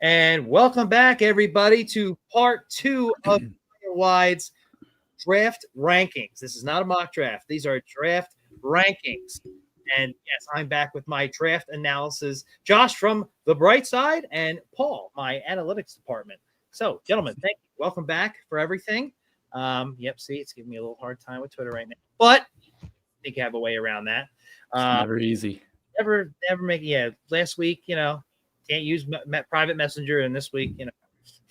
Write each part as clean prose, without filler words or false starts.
And welcome back, everybody, to part 2 of Wide's draft rankings. This is not a mock draft. These are draft rankings. And yes, I'm back with my draft analysis. Josh from the bright side and Paul, my analytics department. So, gentlemen, thank you. Welcome back for everything. See, it's giving me a little hard time with Twitter right now. But I think I have a way around that. It's never easy. Never make last week, can't use private messenger, and this week,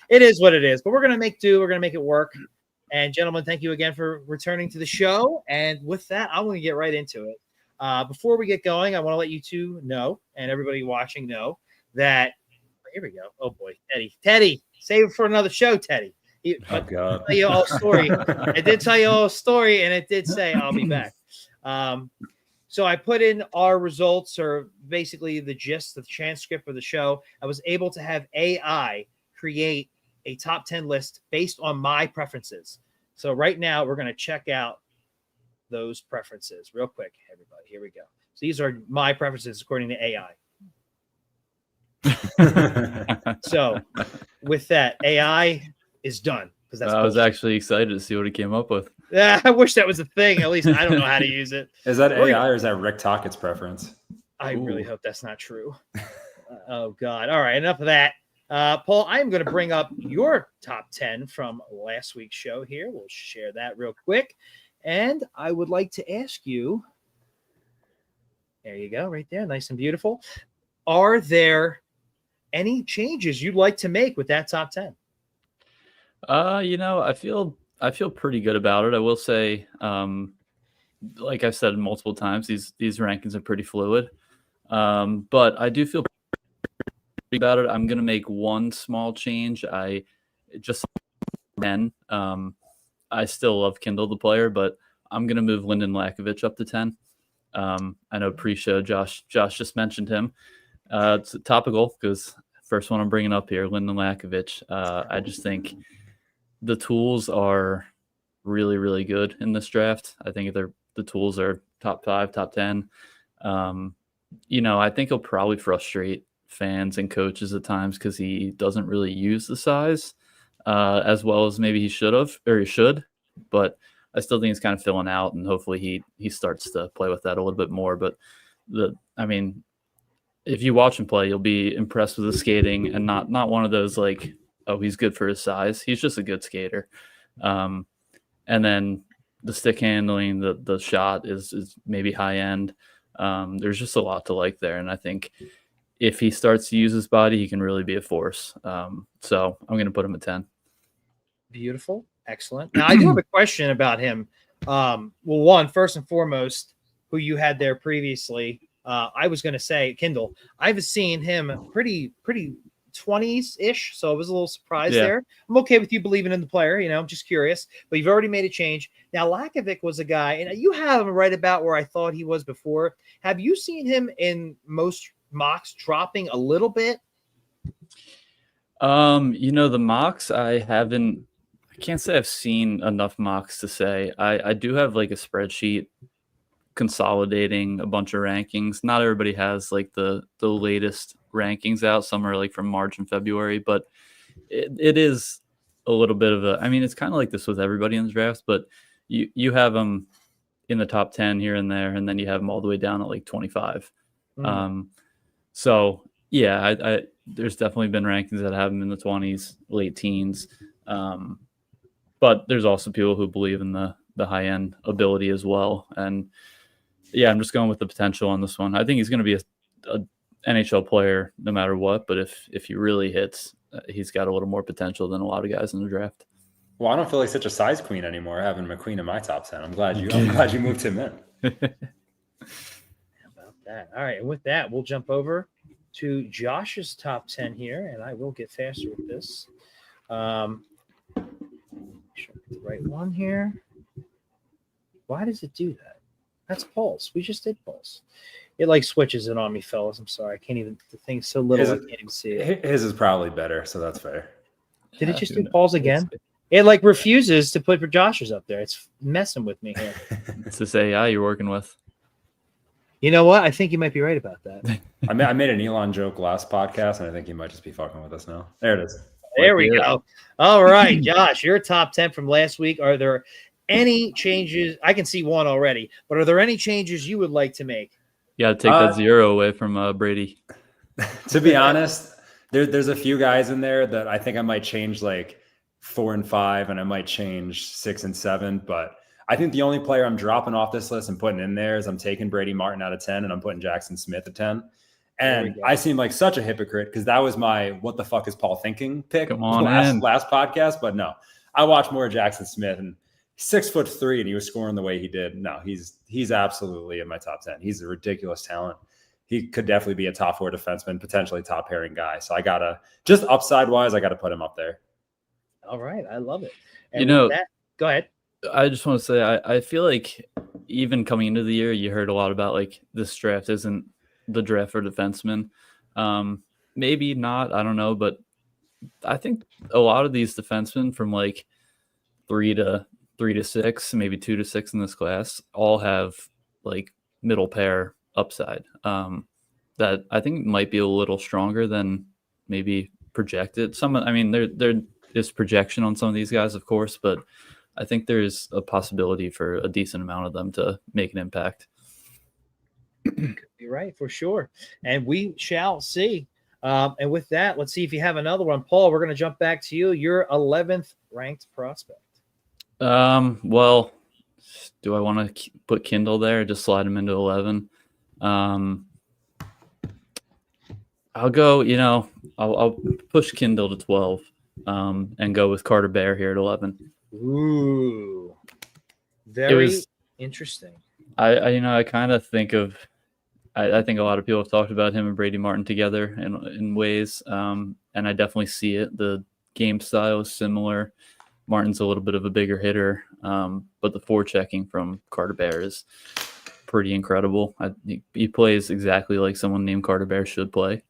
it is what it is. But we're gonna make do. We're gonna make it work. And gentlemen, thank you again for returning to the show. And with that, I want to get right into it. Before we get going, I want to let you two know, and everybody watching know, that here we go. Oh boy, Teddy, save it for another show, Teddy. Oh God! Tell you all story. I did tell you all a story, and it did say I'll be back. So I put in our results, or basically the gist, the transcript of the show. I was able to have AI create a top 10 list based on my preferences. So right now we're going to check out those preferences real quick, everybody. Here we go. So these are my preferences according to AI. So with that, AI is done. I was actually excited to see what he came up with. Yeah, I wish that was a thing. At least I don't know how to use it. Is that AI or is that Rick Tockett's preference? I really hope that's not true. Oh, God. All right, enough of that. Paul, I'm going to bring up your top 10 from last week's show here. We'll share that real quick. And I would like to ask you, there you go, right there, nice and beautiful. Are there any changes you'd like to make with that top 10? I feel pretty good about it. I will say, like I've said multiple times, these rankings are pretty fluid. But I do feel pretty about it. I'm gonna make one small change. I still love Kindle the player, but I'm gonna move Lyndon Lakovich up to 10. I know pre-show Josh just mentioned him. It's topical because first one I'm bringing up here, Lyndon Lakovich. I just think the tools are really, really good in this draft. I think the tools are top 5, top 10. I think he'll probably frustrate fans and coaches at times because he doesn't really use the size as well as maybe he should. But I still think he's kind of filling out, and hopefully he starts to play with that a little bit more. But if you watch him play, you'll be impressed with his skating, and not one of those like, oh, he's good for his size. He's just a good skater. And then the stick handling, the shot is maybe high end. There's just a lot to like there. And I think if he starts to use his body, he can really be a force. So I'm going to put him at 10. Beautiful. Excellent. Now, I do have a question about him. One, first and foremost, who you had there previously, I was going to say Kindle. I've seen him pretty 20s-ish, so I was a little surprised there. I'm okay with you believing in the player, I'm just curious, but you've already made a change. Now, Lakovic was a guy, and you have him right about where I thought he was before. Have you seen him in most mocks dropping a little bit? The mocks, I can't say I've seen enough mocks to say. I do have like a spreadsheet consolidating a bunch of rankings. Not everybody has like the latest rankings out. Some are like from March and February, but it is a little bit of it's kind of like this with everybody in the drafts, but you have them in the top 10 here and there, and then you have them all the way down at like 25. So yeah, there's definitely been rankings that have them in the 20s, late teens. But there's also people who believe in the high end ability as well. And yeah, I'm just going with the potential on this one. I think he's going to be a NHL player no matter what, but if he really hits, he's got a little more potential than a lot of guys in the draft. Well, I don't feel like such a size queen anymore having McQueen in my top 10. I'm glad you moved him in. How about that? All right, and with that, we'll jump over to Josh's top 10 here, and I will get faster with this. Sure, the right one here. Why does it do that? That's Paul's. We just did Paul's. It like switches it on me, fellas. I'm sorry. I can't even. The thing's so little, I can't even see it. His is probably better, so that's fair. Did it just do Paul's again? It like refuses to put Josh's up there. It's messing with me here. It's this AI you're working with. You know what? I think you might be right about that. I made an Elon joke last podcast, and I think he might just be fucking with us now. There it is. There we go. All right, Josh, your top 10 from last week. Are there any changes? I can see one already, but are there any changes you would like to make? You got to take that 0 away from Brady. To be honest, there's a few guys in there that I think I might change, like 4 and 5, and I might change 6 and 7. But I think the only player I'm dropping off this list and putting in there is I'm taking Brady Martin out of 10, and I'm putting Jackson Smith at 10. And I seem like such a hypocrite because that was my "what the fuck is Paul thinking" pick last podcast. But no, I watched more Jackson Smith, and 6'3", and he was scoring the way he did. No, he's absolutely in my top 10. He's a ridiculous talent. He could definitely be a top 4 defenseman, potentially top pairing guy. So I gotta, just upside wise, I gotta put him up there. All right, I love it. And go ahead. I just want to say I feel like even coming into the year, you heard a lot about like this draft isn't the draft for defensemen. Maybe not, I don't know, but I think a lot of these defensemen from like 3 to 6, maybe 2 to 6 in this class, all have like middle pair upside. That I think might be a little stronger than maybe projected. There is projection on some of these guys, of course, but I think there's a possibility for a decent amount of them to make an impact. You're right, for sure. And we shall see. And with that, let's see if you have another one. Paul, we're going to jump back to you. Your 11th ranked prospect. Well, do I want to put Kindle there or just slide him into 11? I'll go, I'll push Kindle to 12 and go with Carter Bear here at 11. Ooh, very interesting. I kind of think of, I think a lot of people have talked about him and Brady Martin together in ways, and I definitely see it. The game style is similar. Martin's a little bit of a bigger hitter, but the forechecking from Carter Bear is pretty incredible. He plays exactly like someone named Carter Bear should play.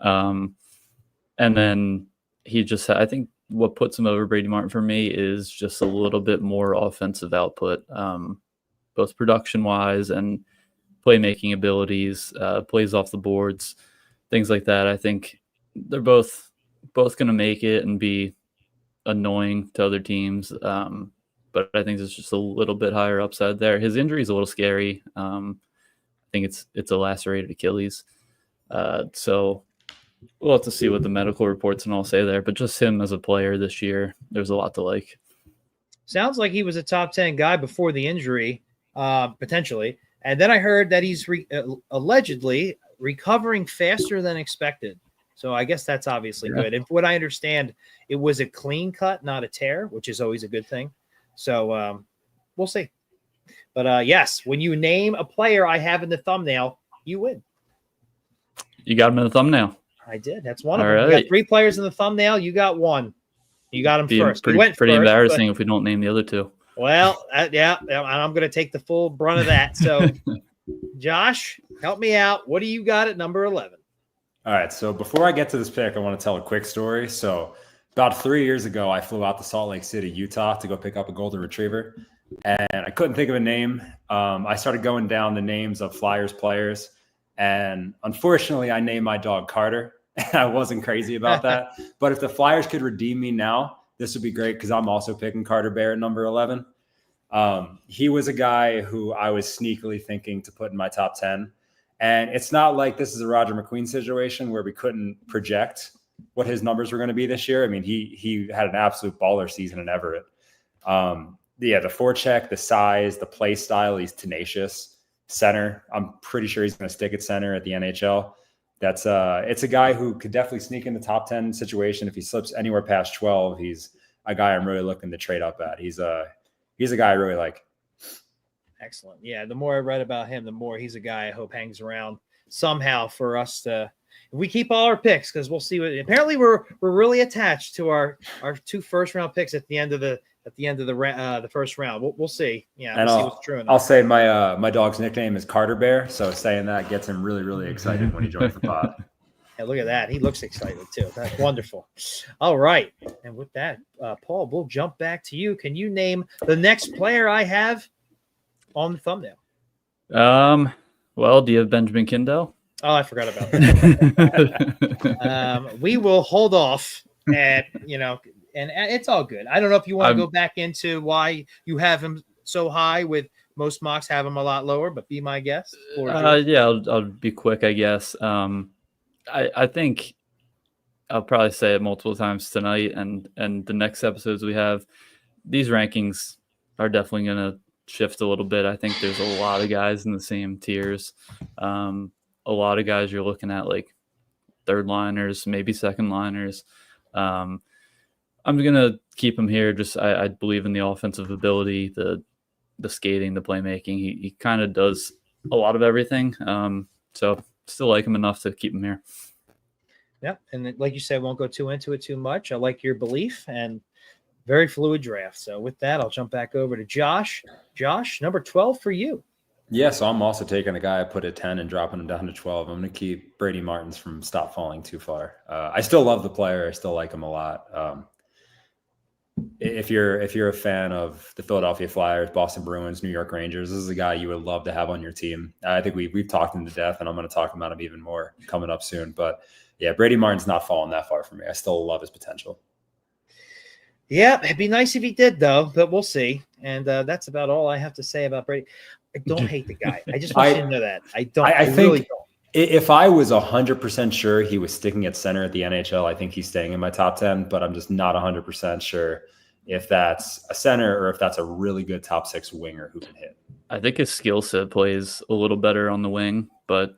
And then I think what puts him over Brady Martin for me is just a little bit more offensive output, both production-wise and playmaking abilities, plays off the boards, things like that. I think they're both going to make it and be annoying to other teams, but I think there's just a little bit higher upside there. His injury is a little scary. I think it's a lacerated Achilles, so we'll have to see what the medical reports and all say there. But just him as a player this year, there's a lot to like. Sounds like he was a top 10 guy before the injury, potentially. And then I heard that he's allegedly recovering faster than expected. So I guess that's obviously good. And what I understand, it was a clean cut, not a tear, which is always a good thing. So we'll see. But yes, when you name a player I have in the thumbnail, you win. You got him in the thumbnail. I did. That's one of them. You got 3 players in the thumbnail. You got 1. You got him first. Pretty embarrassing if we don't name the other 2. Well, yeah, I'm going to take the full brunt of that. So, Josh, help me out. What do you got at number 11? All right. So before I get to this pick, I want to tell a quick story. So about 3 years ago, I flew out to Salt Lake City, Utah to go pick up a golden retriever. And I couldn't think of a name. I started going down the names of Flyers players. And unfortunately, I named my dog Carter. And I wasn't crazy about that. But if the Flyers could redeem me now, this would be great because I'm also picking Carter Bear at number 11. He was a guy who I was sneakily thinking to put in my top 10. And it's not like this is a Roger McQueen situation where we couldn't project what his numbers were going to be this year. I mean, he had an absolute baller season in Everett. The forecheck, the size, the play style, he's tenacious. Center, I'm pretty sure he's going to stick at center at the NHL. It's a guy who could definitely sneak in the top 10 situation. If he slips anywhere past 12, he's a guy I'm really looking to trade up at. He's a guy I really like. Excellent. Yeah, the more I read about him, the more he's a guy I hope hangs around somehow for us to. If we keep all our picks, because we'll see what. Apparently, we're really attached to our 2 first-round picks at the end of the first round. We'll see. Yeah, and we'll see what's true. I'll say my dog's nickname is Carter Bear, so saying that gets him really, really excited when he joins the pod. Yeah, look at that. He looks excited too. That's wonderful. All right, and with that, Paul, we'll jump back to you. Can you name the next player I have on the thumbnail? Well, do you have Benjamin Kindell? Oh, I forgot about that. We will hold off and it's all good. I don't know if you want to go back into why you have him so high with most mocks have him a lot lower, but be my guest. Yeah, I'll be quick, I guess. I think I'll probably say it multiple times tonight and the next episodes we have. These rankings are definitely going to shift a little bit. I think there's a lot of guys in the same tiers. A lot of guys you're looking at like third liners, maybe second liners. I'm going to keep him here. Just I believe in the offensive ability, the skating, the playmaking. He kind of does a lot of everything. So still like him enough to keep him here. Yeah, and like you said, won't go into it too much. I like your belief and very fluid draft. So with that, I'll jump back over to Josh. Josh, number 12 for you. Yeah, so I'm also taking a guy I put at 10 and dropping him down to 12. I'm going to keep Brady Martins from stop falling too far. I still love the player. I still like him a lot. If you're a fan of the Philadelphia Flyers, Boston Bruins, New York Rangers, this is a guy you would love to have on your team. I think we've talked him to death, and I'm going to talk about him even more coming up soon. But yeah, Brady Martin's not falling that far for me. I still love his potential. Yeah, it'd be nice if he did, though, but we'll see. And that's about all I have to say about Brady. I don't hate the guy. I just want you to know that. I don't. I really don't. If I was 100% sure he was sticking at center at the NHL, I think he's staying in my top 10, but I'm just not 100% sure if that's a center or if that's a really good top 6 winger who can hit. I think his skill set plays a little better on the wing, but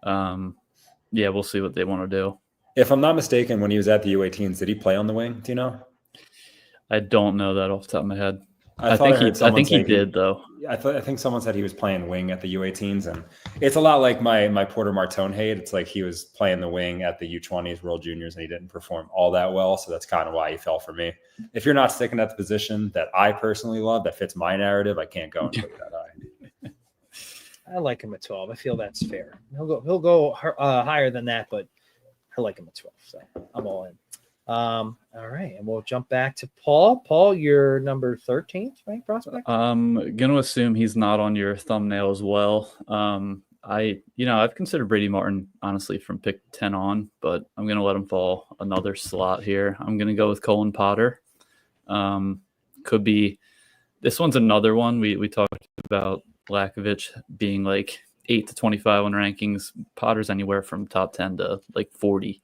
yeah, we'll see what they want to do. If I'm not mistaken, when he was at the U18s, did he play on the wing? Do you know? I don't know that off the top of my head. I think he did, though. I think someone said he was playing wing at the U18s, and it's a lot like my Porter Martone hate. It's like he was playing the wing at the U20s, World Juniors, and he didn't perform all that well. So that's kind of why he fell for me. If you're not sticking at the position that I personally love, that fits my narrative, I can't go and put you that high. I like him at 12. I feel that's fair. He'll go higher than that, but I like him at 12. So I'm all in. All right, and we'll jump back to Paul. Paul, you're number 13th, right, prospect? I'm going to assume he's not on your thumbnail as well. I've considered Brady Martin, honestly, from pick 10 on, but I'm going to let him fall another slot here. I'm going to go with Colin Potter. Could be – this one's another one. We talked about Lakovic being like 8 to 25 on rankings. Potter's anywhere from top 10 to like 40.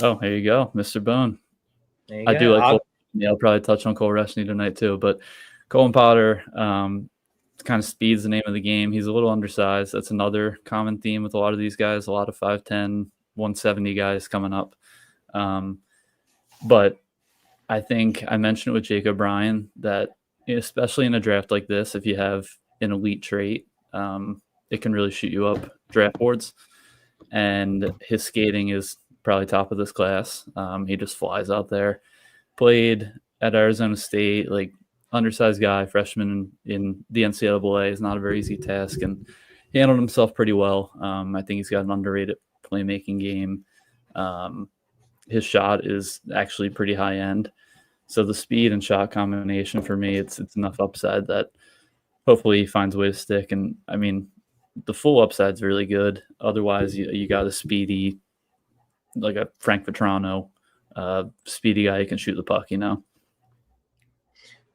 Oh, here you go, Mr. Bone. I do like Cole. Yeah, I'll probably touch on Cole Reshny tonight too. But Colin Potter, kind of speed's the name of the game. He's a little undersized. That's another common theme with a lot of these guys. A lot of 5'10", 170 guys coming up. But I think I mentioned it with Jacob Bryan that, especially in a draft like this, if you have an elite trait, it can really shoot you up draft boards. And his skating is probably top of this class. He just flies out there. Played at Arizona State, like undersized guy, freshman in the NCAA is not a very easy task, and he handled himself pretty well. I think he's got an underrated playmaking game. His shot is actually pretty high end. So the speed and shot combination for me, it's enough upside that hopefully he finds a way to stick. And I mean, the full upside's really good. Otherwise, you got a speedy, like a Frank Vetrano, speedy guy who can shoot the puck, No,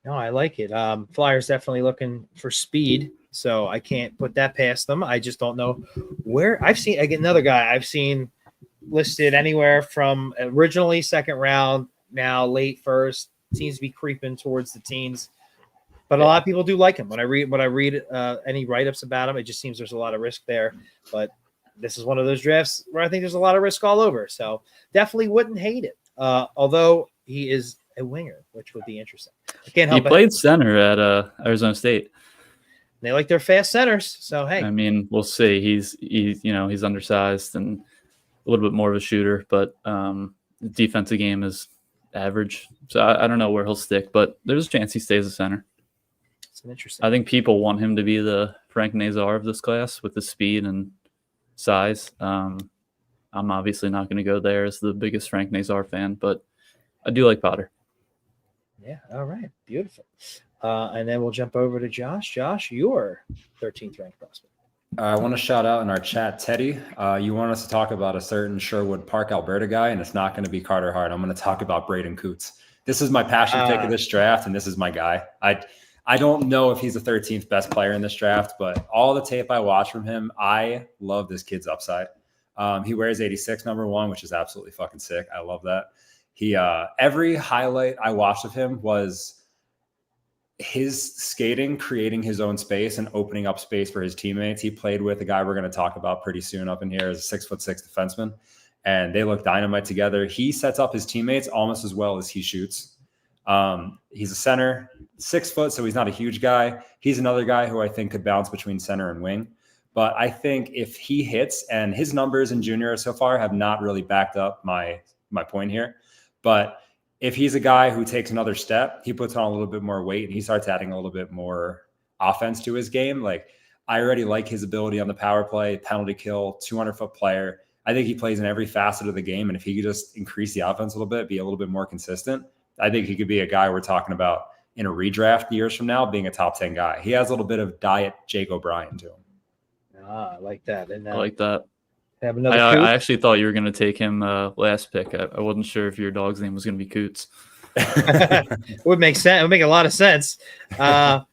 I like it. Flyers definitely looking for speed, so I can't put that past them. I just don't know where. I've seen another guy I've seen listed anywhere from originally second round, now late first, seems to be creeping towards the teens. But a lot of people do like him. When I read any write-ups about him, it just seems there's a lot of risk there. But this is one of those drafts where I think there's a lot of risk all over. So definitely wouldn't hate it. Although he is a winger, which would be interesting. I can't help it. He played center at Arizona State. They like their fast centers. So, hey. I mean, we'll see. He's undersized and a little bit more of a shooter, but the defensive game is average. So I don't know where he'll stick, but there's a chance he stays a center. It's interesting. I think people want him to be the Frank Nazar of this class with the speed and size. I'm obviously not going to go there as the biggest Frank Nazar fan, but I do like Potter. Yeah. All right. Beautiful. And then we'll jump over to Josh. Josh, your 13th ranked prospect. I want to shout out in our chat, Teddy. You want us to talk about a certain Sherwood Park, Alberta guy, and it's not going to be Carter Hart. I'm going to talk about Braden Coots. This is my passion pick of this draft, and this is my guy. I don't know if he's the 13th best player in this draft, but all the tape I watch from him, I love this kid's upside. He wears 86 number 1, which is absolutely fucking sick. I love that. He every highlight I watched of him was his skating, creating his own space and opening up space for his teammates. He played with a guy we're going to talk about pretty soon up in here as a 6'6" defenseman, and they look dynamite together. He sets up his teammates almost as well as he shoots. He's a center, 6 foot, so he's not a huge guy. He's another guy who I think could bounce between center and wing. But I think if he hits, and his numbers in junior so far have not really backed up my point here, but if he's a guy who takes another step, he puts on a little bit more weight and he starts adding a little bit more offense to his game. Like, I already like his ability on the power play, penalty kill, 200-foot player. I think he plays in every facet of the game. And if he could just increase the offense a little bit, be a little bit more consistent, I think he could be a guy we're talking about in a redraft years from now being a top 10 guy. He has a little bit of diet Jake O'Brien to him. I like that. And I like that. Have another I actually thought you were going to take him last pick. I wasn't sure if your dog's name was going to be Coots. Would make sense. It would make a lot of sense. But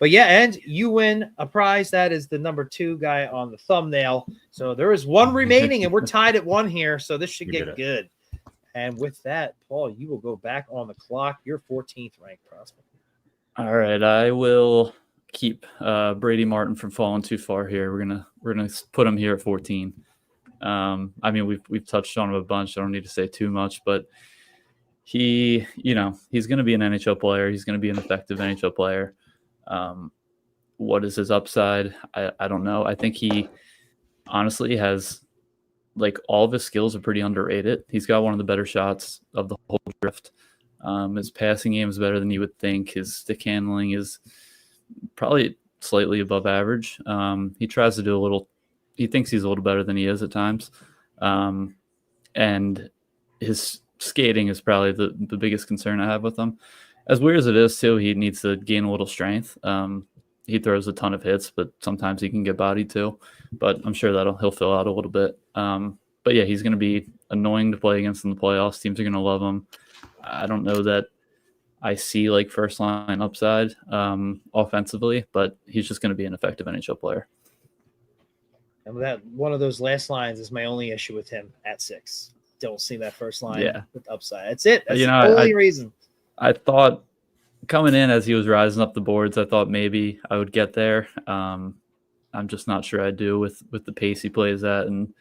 yeah, and you win a prize. That is the number 2 guy on the thumbnail. So there is one remaining, and we're tied at 1 here. So this should get good. And with that, Paul, you will go back on the clock. Your 14th ranked prospect. All right, I will keep Brady Martin from falling too far here. We're gonna put him here at 14. I mean, we've touched on him a bunch. I don't need to say too much, but he's going to be an NHL player. He's going to be an effective NHL player. What is his upside? I don't know. I think he honestly has, like, all of his skills are pretty underrated. He's got one of the better shots of the whole draft. His passing game is better than you would think. His stick handling is probably slightly above average. He tries to do a little. He thinks he's a little better than he is at times. And his skating is probably the biggest concern I have with him. As weird as it is, too, he needs to gain a little strength. He throws a ton of hits, but sometimes he can get bodied, too. But I'm sure he'll fill out a little bit. But, yeah, he's going to be annoying to play against in the playoffs. Teams are going to love him. I don't know that I see, like, first-line upside offensively, but he's just going to be an effective NHL player. And that one of those last lines is my only issue with him at 6. Don't see that first line with upside. That's it. That's the only reason. I thought coming in as he was rising up the boards, I thought maybe I would get there. I'm just not sure I do with the pace he plays at and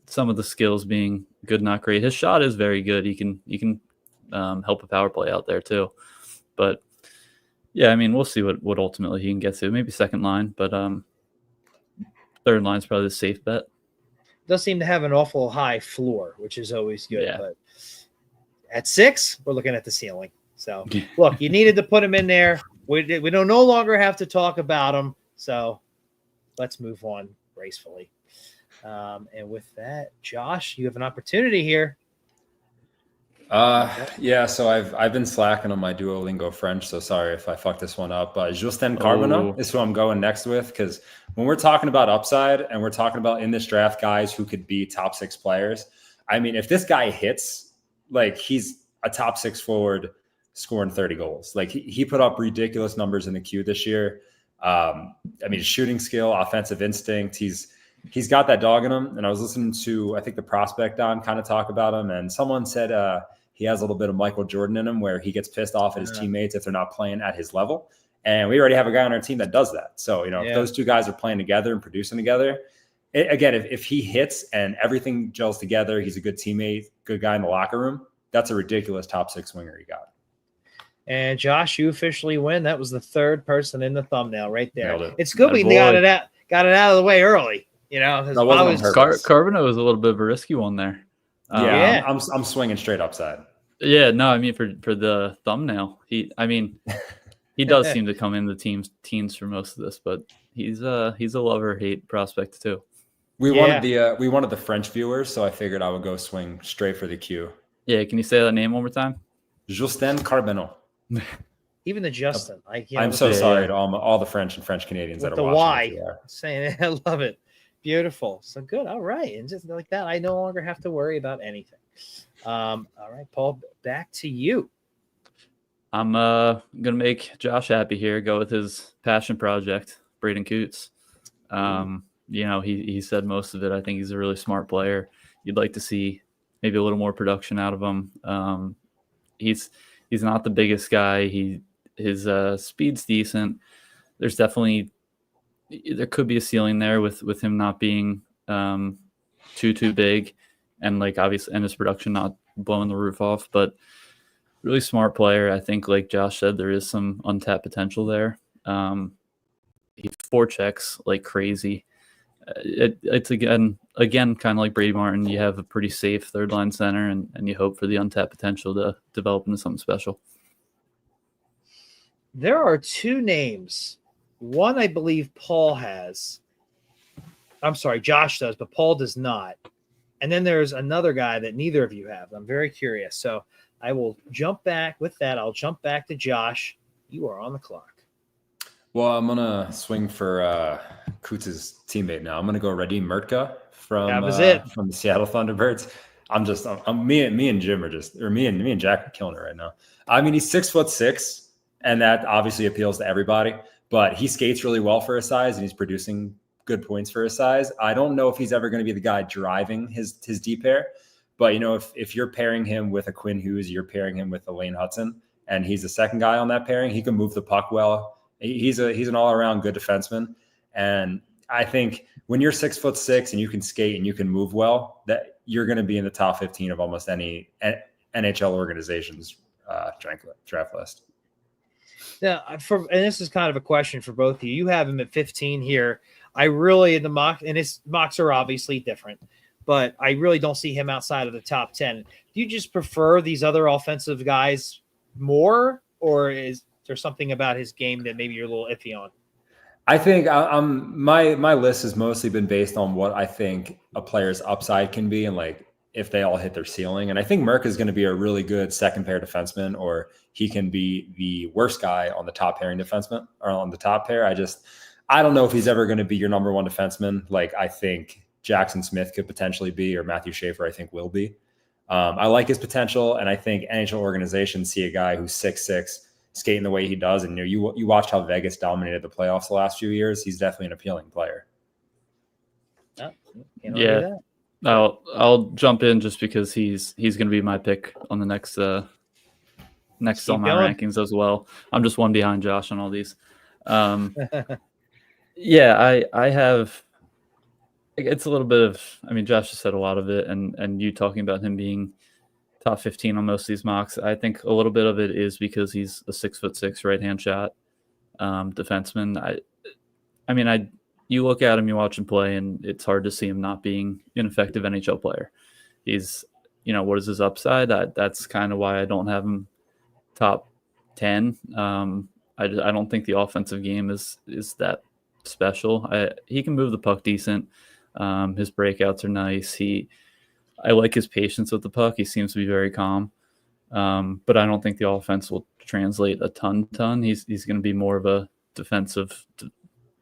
some of the skills being good, not great. His shot is very good. He can help a power play out there too. But yeah, I mean, we'll see what ultimately he can get to. Maybe second line, but third line is probably the safe bet. Does seem to have an awful high floor, which is always good. Yeah. But at 6, we're looking at the ceiling. So, look, you needed to put him in there. We don't no longer have to talk about him. So, let's move on gracefully. And with that, Josh, you have an opportunity here. Yeah, so I've been slacking on my Duolingo French, so sorry if I fucked this one up. Justin Carbonneau is who I'm going next with, because when we're talking about upside and we're talking about in this draft guys who could be top 6 players, I mean, if this guy hits, like, he's a top 6 forward scoring 30 goals. Like, he put up ridiculous numbers in the queue this year. I mean, his shooting skill, offensive instinct, he's got that dog in him. And I was listening to, I think, the Prospect on kind of talk about him, and someone said he has a little bit of Michael Jordan in him where he gets pissed off at his teammates if they're not playing at his level. And we already have a guy on our team that does that. So, if those two guys are playing together and producing together, if he hits and everything gels together, he's a good teammate, good guy in the locker room. That's a ridiculous top 6 winger he got. And Josh, you officially win. That was the 3rd person in the thumbnail right there. It's good we boy. got it out of the way early. Carbonneau was a little bit of a risky one there. I'm swinging straight upside. Yeah, no, I mean for the thumbnail, he does seem to come in the teens for most of this, but he's a love-or-hate prospect too. We wanted the French viewers, so I figured I would go swing straight for the Q. Yeah, can you say that name one more time? Justin Carbonneau. Even the Justin. I'm so sorry to all the French and French Canadians that are the watching. Y saying, I love it. Beautiful. So good. All right. And just like that, I no longer have to worry about anything. All right, Paul, back to you. I'm gonna make Josh happy here. Go with his passion project, Braden Coots. He said most of it. I think he's a really smart player. You'd like to see maybe a little more production out of him. He's not the biggest guy. His speed's decent. There could be a ceiling there with him not being too big, and like obviously, and his production not blowing the roof off. But really smart player. I think, like Josh said, there is some untapped potential there. He forechecks like crazy. It's again kind of like Brady Martin. You have a pretty safe third line center, and you hope for the untapped potential to develop into something special. There are two names. One, I believe Paul has. I'm sorry, Josh does, but Paul does not. And then there's another guy that neither of you have. I'm very curious. So I will jump back with that. I'll jump back to Josh. You are on the clock. Well, I'm gonna swing for Coots' teammate now. I'm gonna go Radim Murtka from the Seattle Thunderbirds. Me and Jim are just, or me and Jack are killing it right now. I mean, he's 6'6", and that obviously appeals to everybody. But he skates really well for his size, and he's producing good points for his size. I don't know if he's ever going to be the guy driving his deep pair, but if you're pairing him with a Quinn Hughes, you're pairing him with a Lane Hudson, and he's the second guy on that pairing. He can move the puck well. He's an all-around good defenseman. And I think when you're 6'6" and you can skate and you can move well, that you're going to be in the top 15 of almost any NHL organization's draft list. Yeah, and this is kind of a question for both of you. You have him at 15 here. I really, in the mock, and his mocks are obviously different, but I really don't see him outside of the top 10. Do you just prefer these other offensive guys more, or is there something about his game that maybe you're a little iffy on? I think my list has mostly been based on what I think a player's upside can be, and like if they all hit their ceiling. And I think Merck is going to be a really good second pair defenseman, or he can be the worst guy on the top pairing defenseman or on the top pair. I don't know if he's ever going to be your number one defenseman. Like I think Jackson Smith could potentially be, or Matthew Schaefer, I think will be. I like his potential. And I think NHL organizations see a guy who's 6'6", skating the way he does. And you watch how Vegas dominated the playoffs the last few years. He's definitely an appealing player. Yeah. I'll jump in just because he's going to be my pick on the next on my rankings as well. I'm just one behind Josh on all these. Yeah, I have. It's a little bit of. I mean, Josh just said a lot of it, and you talking about him being top 15 on most of these mocks. I think a little bit of it is because he's a 6'6" right-hand shot defenseman. You look at him, you watch him play, and it's hard to see him not being an effective NHL player. He's, what is his upside? That's kind of why I don't have him top 10. I don't think the offensive game is that special. He can move the puck decent. His breakouts are nice. I like his patience with the puck. He seems to be very calm. But I don't think the offense will translate a ton. He's going to be more of a defensive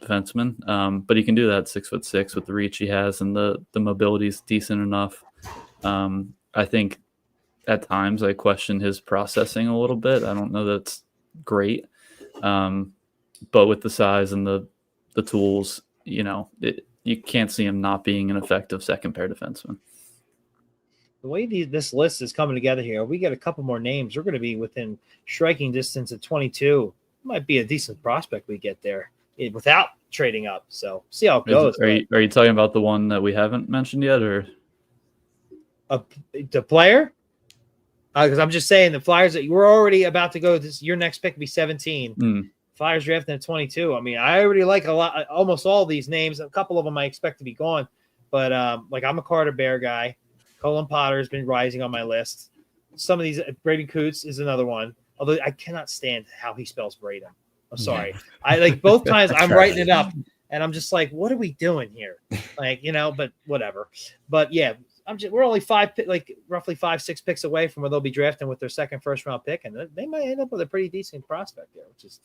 defenseman, but he can do that 6'6" with the reach he has, and the mobility is decent enough. I think at times I question his processing a little bit. I don't know that's great, but with the size and the tools, you can't see him not being an effective second pair defenseman. The way this list is coming together here, we get a couple more names. We're going to be within striking distance at 22. Might be a decent prospect we get there without trading up. So see how it goes. Are you talking about the one that we haven't mentioned yet, or the player? Because I'm just saying the Flyers that we're already about to go. Your next pick will be 17. Flyers drafting at 22. I mean, I already like almost all these names. A couple of them I expect to be gone, but I'm a Carter Bear guy. Colin Potter has been rising on my list. Some of these, Braden Coots is another one. Although I cannot stand how he spells Braden. I'm sorry. I like both times I'm writing it up and I'm just like, what are we doing here? But whatever. But yeah, we're only roughly 5-6 picks away from where they'll be drafting with their second first round pick, and they might end up with a pretty decent prospect there. Which is,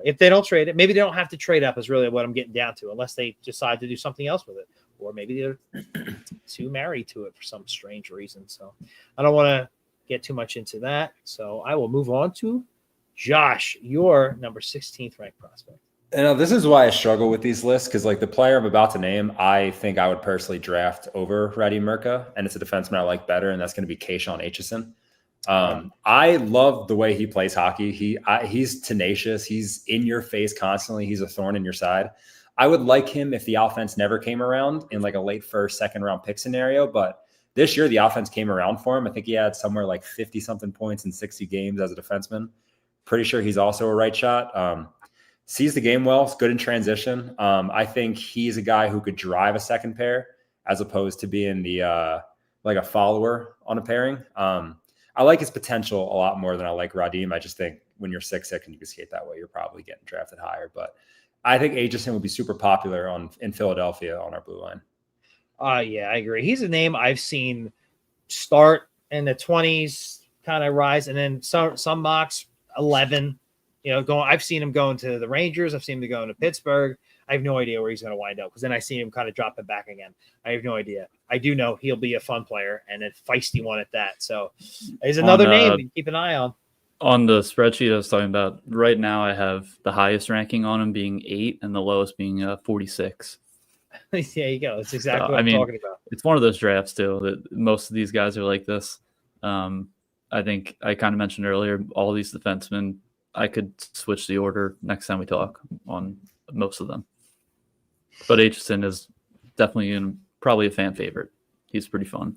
if they don't trade it, maybe they don't have to trade up. Is really what I'm getting down to, unless they decide to do something else with it, or maybe they're too married to it for some strange reason. So I don't want to get too much into that. So I will move on to Josh, your number 16th ranked prospect. This is why I struggle with these lists, because like the player I'm about to name, I think I would personally draft over Radi Mirka, and it's a defenseman I like better, and that's going to be Kayshawn Aitchison. I love the way he plays hockey. He's tenacious. He's in your face constantly. He's a thorn in your side. I would like him if the offense never came around in like a late first, second round pick scenario, but this year the offense came around for him. I think he had somewhere like 50-something points in 60 games as a defenseman. Pretty sure he's also a right shot. Sees the game well. It's good in transition. I think he's a guy who could drive a second pair as opposed to being the like a follower on a pairing. I like his potential a lot more than I like Radim. I just think when you're 6'6" and you can skate that way, you're probably getting drafted higher. But I think Aitchison would be super popular in Philadelphia on our blue line. Yeah, I agree. He's a name I've seen start in the 20s, kind of rise, and then some mocks 11. I've seen him going to the Rangers. I've seen him going to Pittsburgh. I have no idea where he's going to wind up, because then I see him kind of dropping back again. I have no idea. I do know he'll be a fun player and a feisty one at that. So he's another name to keep an eye on. On the spreadsheet I was talking about, right now I have the highest ranking on him being 8 and the lowest being 46. There you go. That's exactly what I'm talking about. It's one of those drafts too that most of these guys are like this. I think I kind of mentioned earlier, all these defensemen, I could switch the order next time we talk on most of them. But Aitchison is definitely probably a fan favorite. He's pretty fun.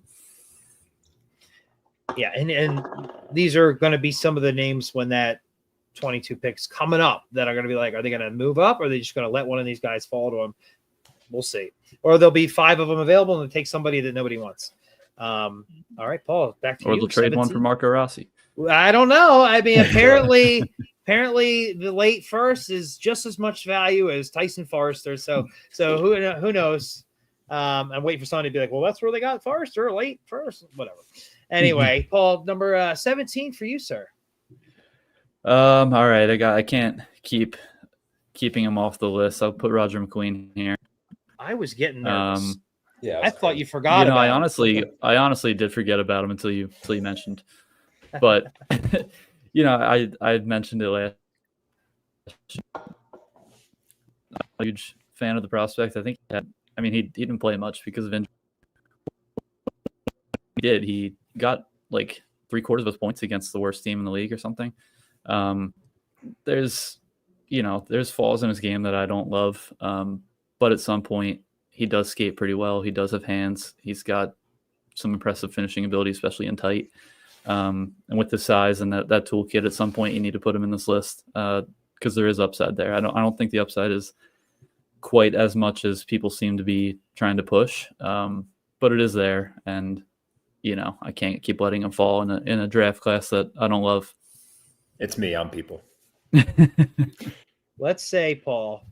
Yeah, and these are going to be some of the names when that 22 picks coming up that are going to be like, are they going to move up, or are they just going to let one of these guys fall to them? We'll see. Or there'll be 5 of them available and they'll take somebody that nobody wants. All right, Paul, back to you. Or they'll trade 17. One for Marco Rossi. I don't know. I mean, apparently the late first is just as much value as Tyson Forrester. So who knows? I'm waiting for somebody to be like, well, that's where they got Forrester, late first, whatever. Anyway, Paul, number 17 for you, sir. All right, I can't keeping him off the list. I'll put Roger McQueen here. I was getting nervous. Yeah, I thought you forgot. About I honestly did forget about him until you mentioned. But I mentioned it last. A huge fan of the prospect. I think he didn't play much because of injury. He got like 3/4 of his points against the worst team in the league or something. There's flaws in his game that I don't love. But at some point he does skate pretty well. He does have hands. He's got some impressive finishing ability, especially in tight. And with the size and that toolkit, at some point you need to put him in this list because there is upside there. I don't think the upside is quite as much as people seem to be trying to push, but it is there, and I can't keep letting him fall in a draft class that I don't love. It's me, I'm people. Let's say, Paul,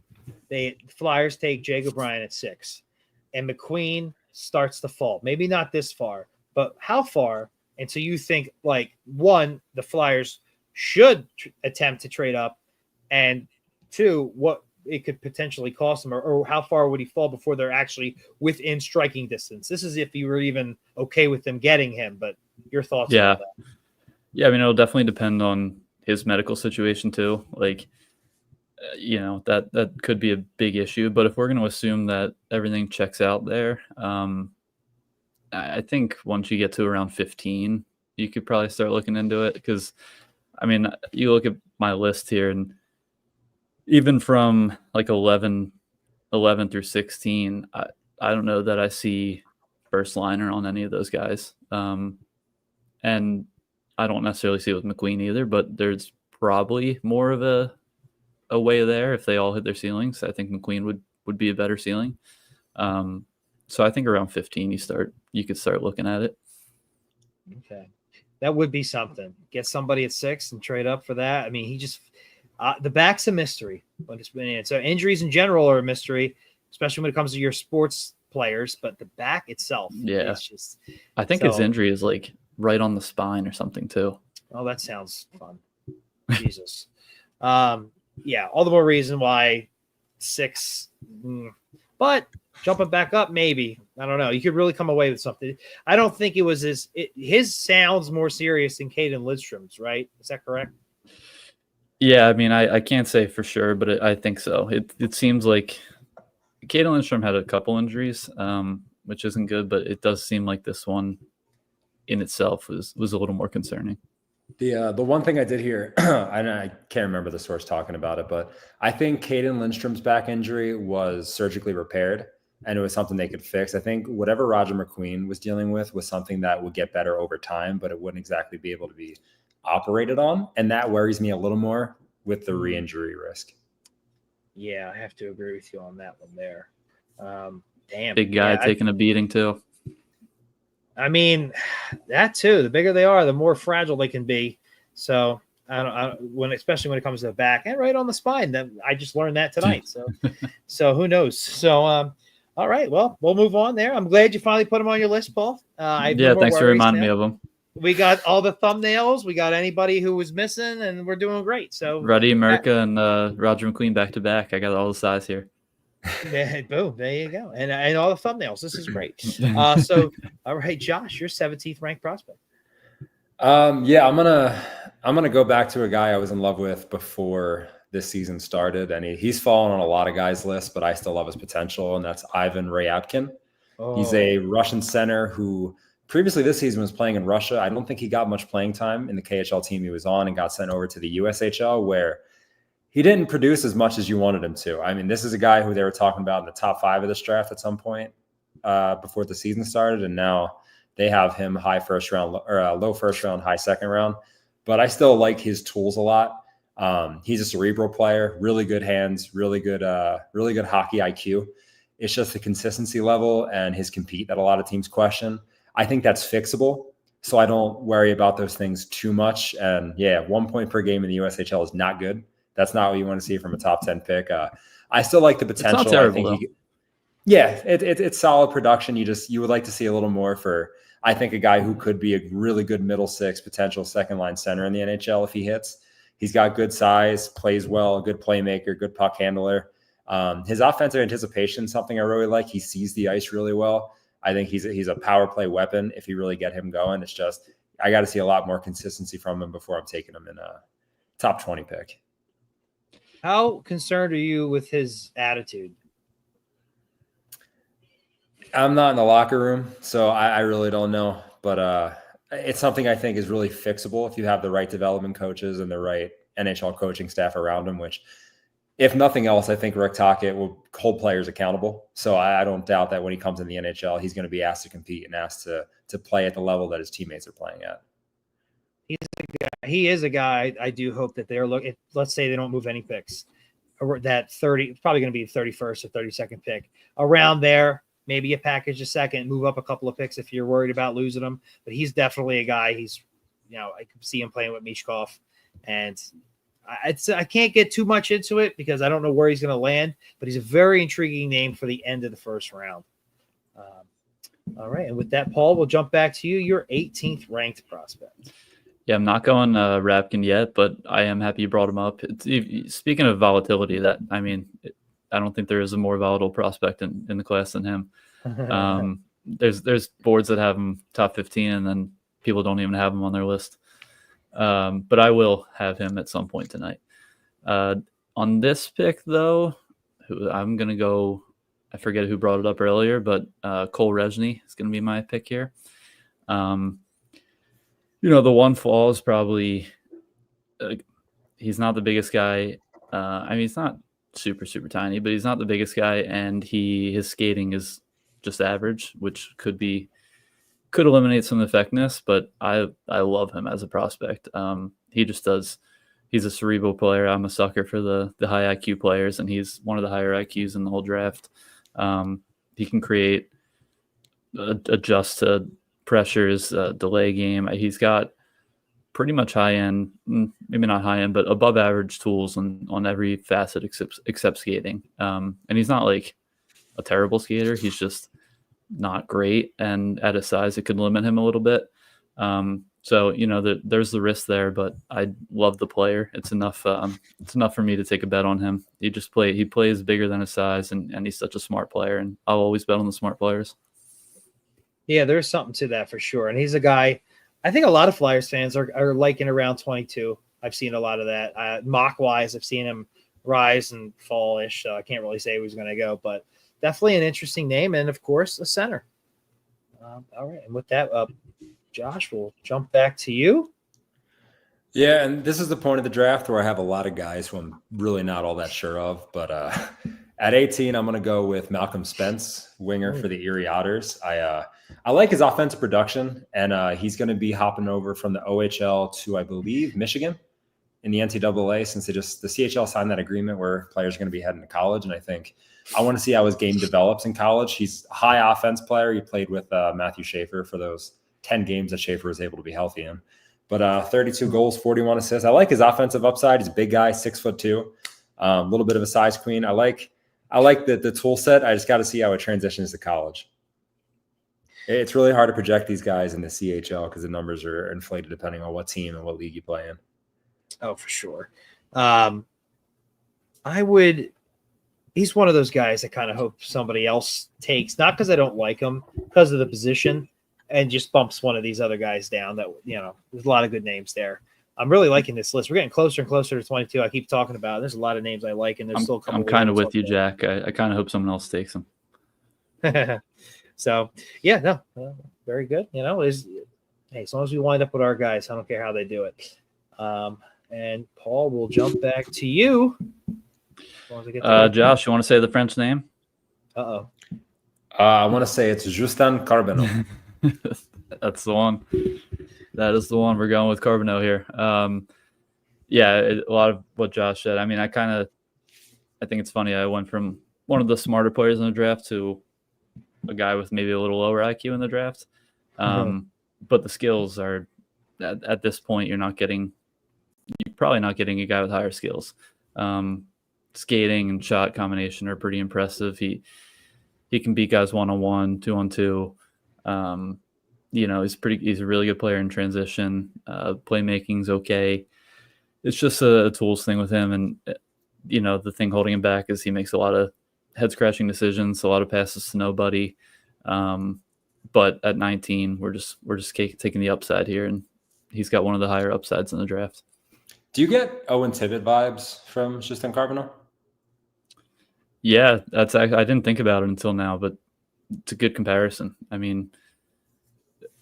the Flyers take Jake O'Brien at 6, and McQueen starts to fall. Maybe not this far, but how far? And so you think, like, 1, the Flyers should attempt to trade up, and 2, what it could potentially cost them, or how far would he fall before they're actually within striking distance? This is if you were even okay with them getting him, but your thoughts on that? Yeah, it'll definitely depend on his medical situation too. Like, that could be a big issue. But if we're going to assume that everything checks out there, I think once you get to around 15, you could probably start looking into it. Because, you look at my list here, and even from like 11 through 16, I don't know that I see first liner on any of those guys. And I don't necessarily see it with McQueen either, but there's probably more of a way there if they all hit their ceilings. I think McQueen would be a better ceiling. So I think around 15 you could start looking at it. Okay. That would be something. Get somebody at 6 and trade up for that. He just the back's a mystery. So injuries in general are a mystery, especially when it comes to your sports players, but the back itself, Yeah. it's just. I think his injury is like right on the spine or something too. Oh, that sounds fun. Jesus. Yeah, all the more reason why 6. But jumping back up, maybe. I don't know. You could really come away with something. I don't think it was his sounds more serious than Caden Lidstrom's, right? Is that correct? Yeah, I mean, I can't say for sure, but I think so. It seems like Caden Lidstrom had a couple injuries, which isn't good, but it does seem like this one in itself was a little more concerning. The one thing I did hear, I can't remember the source talking about it, but I think Caden Lindstrom's back injury was surgically repaired, and it was something they could fix. I think whatever Roger McQueen was dealing with was something that would get better over time, but it wouldn't exactly be able to be operated on, and that worries me a little more with the re-injury risk. Yeah, I have to agree with you on that one there. Damn, big guy taking a beating too. I mean, that too. The bigger they are, the more fragile they can be. So especially when it comes to the back and right on the spine. That I just learned that tonight. So who knows? So all right. Well, we'll move on there. I'm glad you finally put them on your list, Paul. Thanks for reminding me of them. We got all the thumbnails. We got anybody who was missing, and we're doing great. So Ruddy, Merca, and Roger McQueen back to back. I got all the size here. Yeah, boom, there you go. And all the thumbnails. This is great. So all right, Josh, your 17th ranked prospect. Yeah, I'm gonna go back to a guy I was in love with before this season started, and he's fallen on a lot of guys' lists, but I still love his potential, and that's Ivan Ryabkin. Oh. He's a Russian center who previously this season was playing in Russia. I don't think he got much playing time in the KHL team he was on, and got sent over to the USHL, where he didn't produce as much as you wanted him to. I mean, this is a guy who they were talking about in the top 5 of this draft at some point before the season started, and now they have him high first round or low first round, high second round. But I still like his tools a lot. He's a cerebral player, really good hands, really good hockey IQ. It's just the consistency level and his compete that a lot of teams question. I think that's fixable, so I don't worry about those things too much. And yeah, 1 point per game in the USHL is not good. That's not what you want to see from a top 10 pick. I still like the potential. It's not terrible, it's solid production. You would like to see a little more for, I think, a guy who could be a really good middle 6 potential second line center in the NHL if he hits. He's got good size, plays well, good playmaker, good puck handler. His offensive anticipation is something I really like. He sees the ice really well. I think he's a power play weapon if you really get him going. It's just I got to see a lot more consistency from him before I'm taking him in a top 20 pick. How concerned are you with his attitude? I'm not in the locker room, so I really don't know. But it's something I think is really fixable if you have the right development coaches and the right NHL coaching staff around him, which, if nothing else, I think Rick Tocchet will hold players accountable. So I don't doubt that when he comes in the NHL, he's going to be asked to compete and asked to play at the level that his teammates are playing at. He is a guy. I do hope that they're looking. Let's say they don't move any picks. That 30, it's probably going to be the 31st or 32nd pick around there. Maybe you package a second, move up a couple of picks if you're worried about losing him. But he's definitely a guy. He's, I can see him playing with Mishkov, and I can't get too much into it because I don't know where he's going to land. But he's a very intriguing name for the end of the first round. All right, and with that, Paul, we'll jump back to you. Your 18th ranked prospect. Yeah, I'm not going Rapkin yet, but I am happy you brought him up. Speaking of volatility, I don't think there is a more volatile prospect in the class than him. There's boards that have him top 15, and then people don't even have him on their list. But I will have him at some point tonight. On this pick, though, I'm going to go – I forget who brought it up earlier, but Cole Rezny is going to be my pick here. The one flaw is probably he's not the biggest guy. He's not super, super tiny, but he's not the biggest guy, and his skating is just average, which could eliminate some effectiveness, but I love him as a prospect. He just does. He's a cerebral player. I'm a sucker for the high IQ players, and he's one of the higher IQs in the whole draft. He can create, adjust to pressures, delay game. He's got pretty much high end, maybe not high end, but above average tools on every facet except skating. And he's not like a terrible skater. He's just not great, and at his size, it could limit him a little bit. So there's the risk there, but I love the player. It's enough. It's enough for me to take a bet on him. He plays bigger than his size, and he's such a smart player. And I'll always bet on the smart players. Yeah, there's something to that for sure. And he's a guy. I think a lot of Flyers fans are liking around 22. I've seen a lot of that. Mock wise, I've seen him rise and fall-ish. So I can't really say who's going to go, but definitely an interesting name. And of course, a center. All right. And with that, Josh, we'll jump back to you. Yeah, and this is the point of the draft where I have a lot of guys who I'm really not all that sure of. But at 18, I'm going to go with Malcolm Spence, winger for the Erie Otters. I like his offensive production, and he's going to be hopping over from the OHL to, I believe, Michigan in the NCAA, since the CHL signed that agreement where players are going to be heading to college. And I want to see how his game develops in college. He's a high offense player. He played with Matthew Schaefer for those 10 games that Schaefer was able to be healthy in. But 32 goals, 41 assists. I like his offensive upside. He's a big guy, 6'2", a little bit of a size queen. I like the tool set. I just got to see how it transitions to college. It's really hard to project these guys in the CHL because the numbers are inflated depending on what team and what league you play in. Oh, for sure. He's one of those guys I kind of hope somebody else takes, not because I don't like him, because of the position, and just bumps one of these other guys down. That, there's a lot of good names there. I'm really liking this list. We're getting closer and closer to 22. I keep talking about it. There's a lot of names I like, and there's still a couple. I'm kind of with you, Jack. I kind of hope someone else takes him. So, yeah, no, very good. As long as we wind up with our guys, I don't care how they do it. And Paul, we'll jump back to you. Josh, you want to say the French name? I want to say it's Justin Carbonneau. That's the one. That is the one. We're going with Carbonneau here. A lot of what Josh said. I mean, I think it's funny. I went from one of the smarter players in the draft to a guy with maybe a little lower IQ in the draft. But the skills are at this point, you're probably not getting a guy with higher skills. Skating and shot combination are pretty impressive. He can beat guys 1-on-1, 2-on-2. He's a really good player in transition. Playmaking's okay. It's just a tools thing with him. And, the thing holding him back is he makes a lot of head scratching decisions, a lot of passes to nobody. But at 19, we're just taking the upside here. And he's got one of the higher upsides in the draft. Do you get Owen Tippett vibes from Justin Carbonneau? Yeah, I didn't think about it until now, but it's a good comparison. I mean,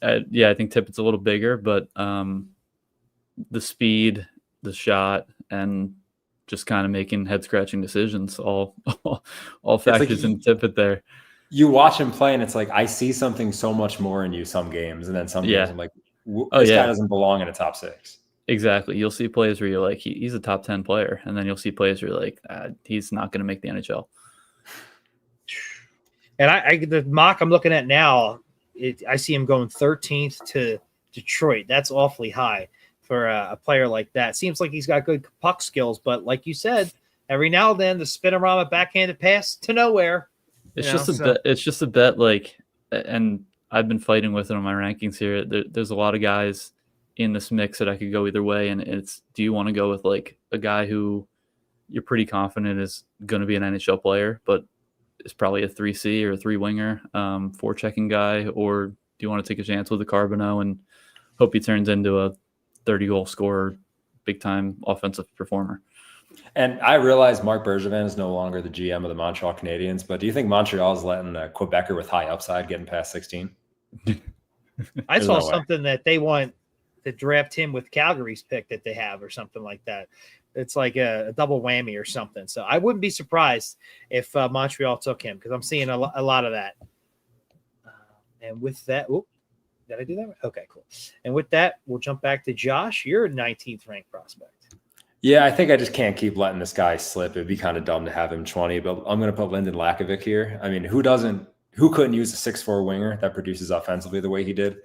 I think Tippett's a little bigger, but the speed, the shot, and just kind of making head-scratching decisions all factors in Tippett there. You watch him play, and it's like, I see something so much more in you some games, and then some games I'm like, this guy doesn't belong in a top 6. Exactly. You'll see plays where you're like, he's a top 10 player. And then you'll see plays where you're like, he's not going to make the NHL. And the mock I'm looking at now, I see him going 13th to Detroit. That's awfully high for a player like that. Seems like he's got good puck skills, but like you said, every now and then the spinorama backhanded pass to nowhere. It's just a bet. Like, and I've been fighting with it on my rankings here. There's a lot of guys in this mix that I could go either way. And it's, do you want to go with like a guy who you're pretty confident is going to be an NHL player, but is probably a 3C or a 3-winger, forechecking guy, or do you want to take a chance with a Carbonneau and hope he turns into a 30-goal scorer, big-time offensive performer? And I realize Marc Bergevin is no longer the GM of the Montreal Canadiens, but do you think Montreal is letting a Quebecer with high upside getting past 16? I saw something that they want to draft him with Calgary's pick that they have or something like that. It's like a double whammy or something. So I wouldn't be surprised if Montreal took him, because I'm seeing a lot of that. And with that, did I do that? Okay, cool. And with that, we'll jump back to Josh. You're a 19th ranked prospect. Yeah, I think I just can't keep letting this guy slip. It'd be kind of dumb to have him 20, but I'm going to put Lyndon Lakovic here. I mean, who couldn't use a 6'4" winger that produces offensively the way he did?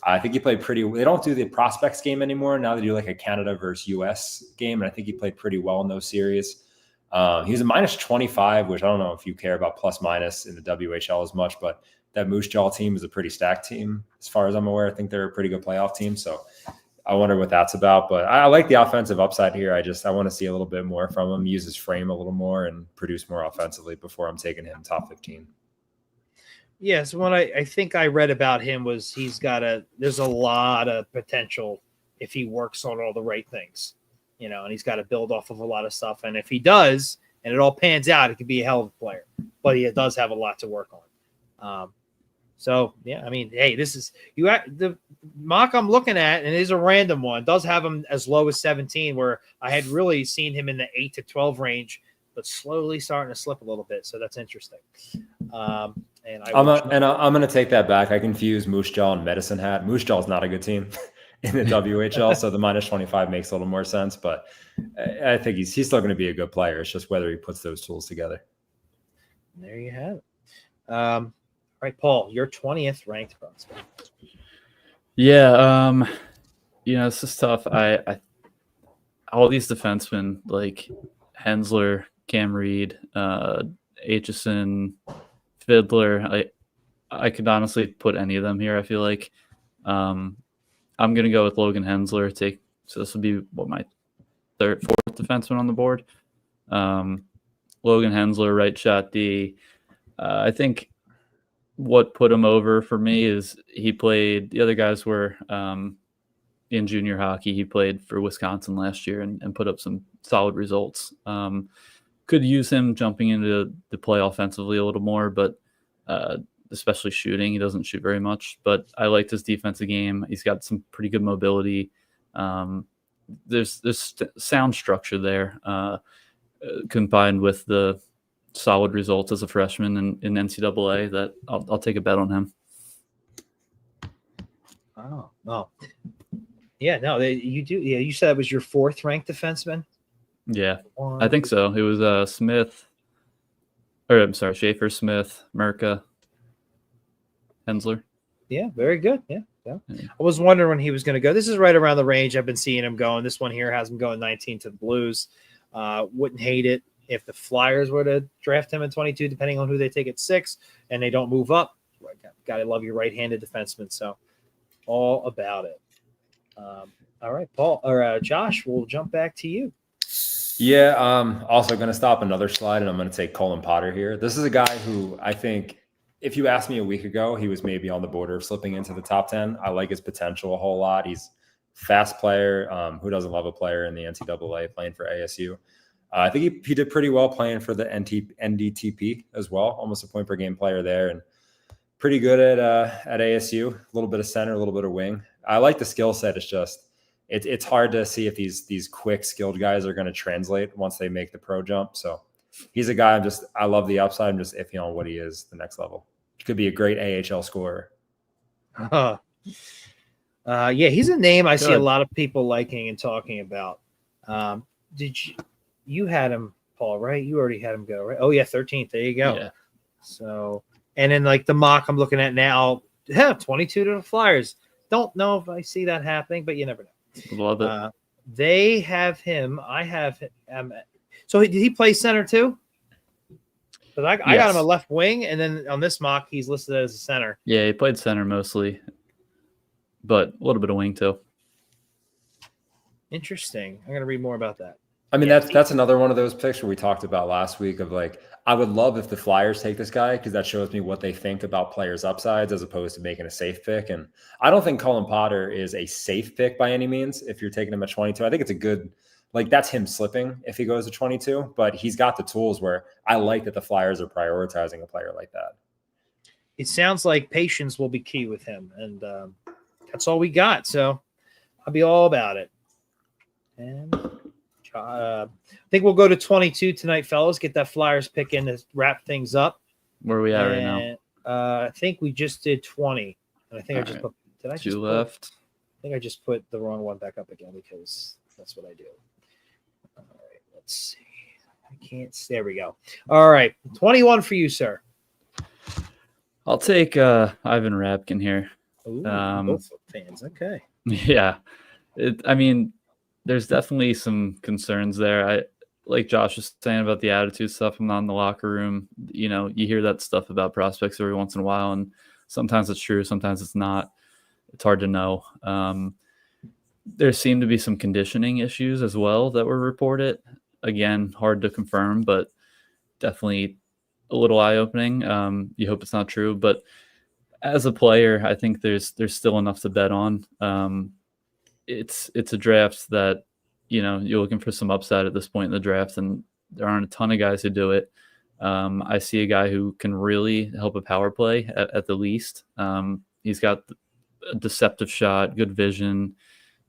I think he played pretty. They don't do the prospects game anymore. Now they do like a Canada versus US game, and I think he played pretty well in those series. He was a -25, which I don't know if you care about plus minus in the WHL as much, but that Moose Jaw team is a pretty stacked team. As far as I'm aware, I think they're a pretty good playoff team. So I wonder what that's about. But I like the offensive upside here. I want to see a little bit more from him, use his frame a little more, and produce more offensively before I'm taking him top 15. Yeah, so what I think I read about him was there's a lot of potential if he works on all the right things, and he's got to build off of a lot of stuff. And if he does, and it all pans out, it could be a hell of a player. But he does have a lot to work on. So, yeah, I mean, hey, this is the mock I'm looking at, and it is a random one. It does have him as low as 17, where I had really seen him in the 8 to 12 range, but slowly starting to slip a little bit. So that's interesting. I'm going to take that back. I confuse Moose Jaw and Medicine Hat. Moose Jaw is not a good team in the WHL, so the minus 25 makes a little more sense. But I think he's still going to be a good player. It's just whether he puts those tools together. There you have it. All right, Paul, your 20th ranked prospect. Yeah, this is tough. I all these defensemen like Hensler, Cam Reed, Aitchison, Fiddler. I could honestly put any of them here. I feel like I'm gonna go with Logan Hensler. So this would be my fourth defenseman on the board. Logan Hensler, right shot D. I think what put him over for me is he played. The other guys were in junior hockey. He played for Wisconsin last year and put up some solid results. Could use him jumping into the play offensively a little more, but especially shooting. He doesn't shoot very much, but I liked his defensive game. He's got some pretty good mobility. There's sound structure there, combined with the solid results as a freshman in NCAA that I'll take a bet on him. Oh. Yeah, no, you do. Yeah, you said it was your fourth ranked defenseman? Yeah, I think so. It was Schaefer, Smith, Merca, Hensler. Yeah, very good. Yeah. I was wondering when he was going to go. This is right around the range I've been seeing him going. This one here has him going 19 to the Blues. Wouldn't hate it if the Flyers were to draft him at 22, depending on who they take at 6, and they don't move up. Got to love your right-handed defenseman. So all about it. All right, Paul or Josh, we'll jump back to you. Yeah, also going to stop another slide, and I'm going to take Colin Potter here. This is a guy who I think, if you asked me a week ago, he was maybe on the border of slipping into the top 10. I like his potential a whole lot. He's a fast player. Who doesn't love a player in the NCAA playing for ASU? I think he did pretty well playing for the NDTP as well, almost a point per game player there, and pretty good at ASU. A little bit of center, a little bit of wing. I like the skill set. It's just it's hard to see if these quick skilled guys are going to translate once they make the pro jump. So he's a guy I love the upside. I'm just iffy on what he is the next level. He could be a great AHL scorer. Yeah, he's a name I see a lot of people liking and talking about. Did you had him, Paul, right? You already had him go, right? Oh yeah, 13th. There you go. Yeah. So, and then like the mock I'm looking at now, 22 to the Flyers. Don't know if I see that happening, but you never know. Love it. They have him. I have him. So did he play center too? Because I got him a left wing, and then on this mock, he's listed as a center. Yeah, he played center mostly, but a little bit of wing too. Interesting. I'm going to read more about that. I mean, that's another one of those picks where we talked about last week of like, I would love if the Flyers take this guy because that shows me what they think about players' upsides as opposed to making a safe pick. And I don't think Colin Potter is a safe pick by any means if you're taking him at 22. I think it's a good, like that's him slipping if he goes to 22, but he's got the tools where I like that the Flyers are prioritizing a player like that. It sounds like patience will be key with him. And that's all we got. So I'll be all about it. And I think we'll go to 22 tonight, fellas. Get that Flyers pick in to wrap things up. Where are we at right now? I think we just did 20. And I think I just put – did I just two left? I think I just put the wrong one back up again because that's what I do. All right, let's see. I can't – there we go. All right, 21 for you, sir. I'll take Ivan Rapkin here. Ooh, both fans. Okay. Yeah. I mean – there's definitely some concerns there. like Josh was saying about the attitude stuff, I'm not in the locker room. You know, you hear that stuff about prospects every once in a while, and sometimes it's true, sometimes it's not. It's hard to know. There seem to be some conditioning issues as well that were reported. Again, hard to confirm, but definitely a little eye-opening. You hope it's not true, but as a player, I think there's still enough to bet on. It's a draft that, you know, you're looking for some upside at this point in the draft, and there aren't a ton of guys who do it. I see a guy who can really help a power play at the least. He's got a deceptive shot, good vision,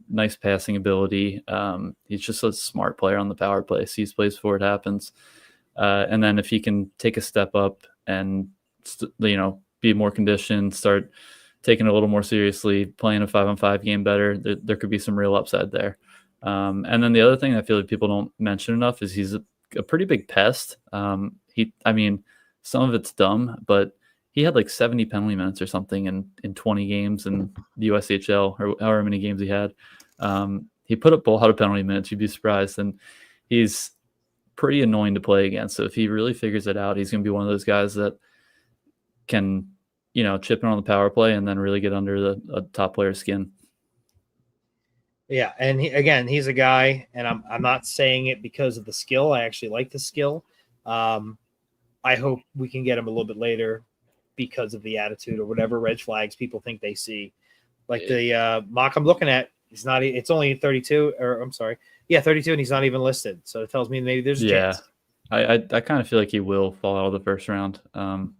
nice passing ability. He's just a smart player on the power play, sees plays before it happens. And then if he can take a step up and, you know, be more conditioned, start taking it a little more seriously, playing a 5-on-5 game better, there could be some real upside there. And then the other thing I feel like people don't mention enough is he's a pretty big pest. I mean, some of it's dumb, but he had like 70 penalty minutes or something in 20 games in the USHL, or however many games he had. He put up a lot of penalty minutes. You'd be surprised. And he's pretty annoying to play against. So if he really figures it out, he's going to be one of those guys that can, you know, chip in on the power play and then really get under a top player's skin. Yeah, and he's a guy, and I'm not saying it because of the skill. I actually like the skill. I hope we can get him a little bit later because of the attitude or whatever red flags people think they see. Like the mock I'm looking at, it's only 32, or I'm sorry. Yeah, 32, and he's not even listed. So it tells me maybe there's a chance. I kind of feel like he will fall out of the first round. And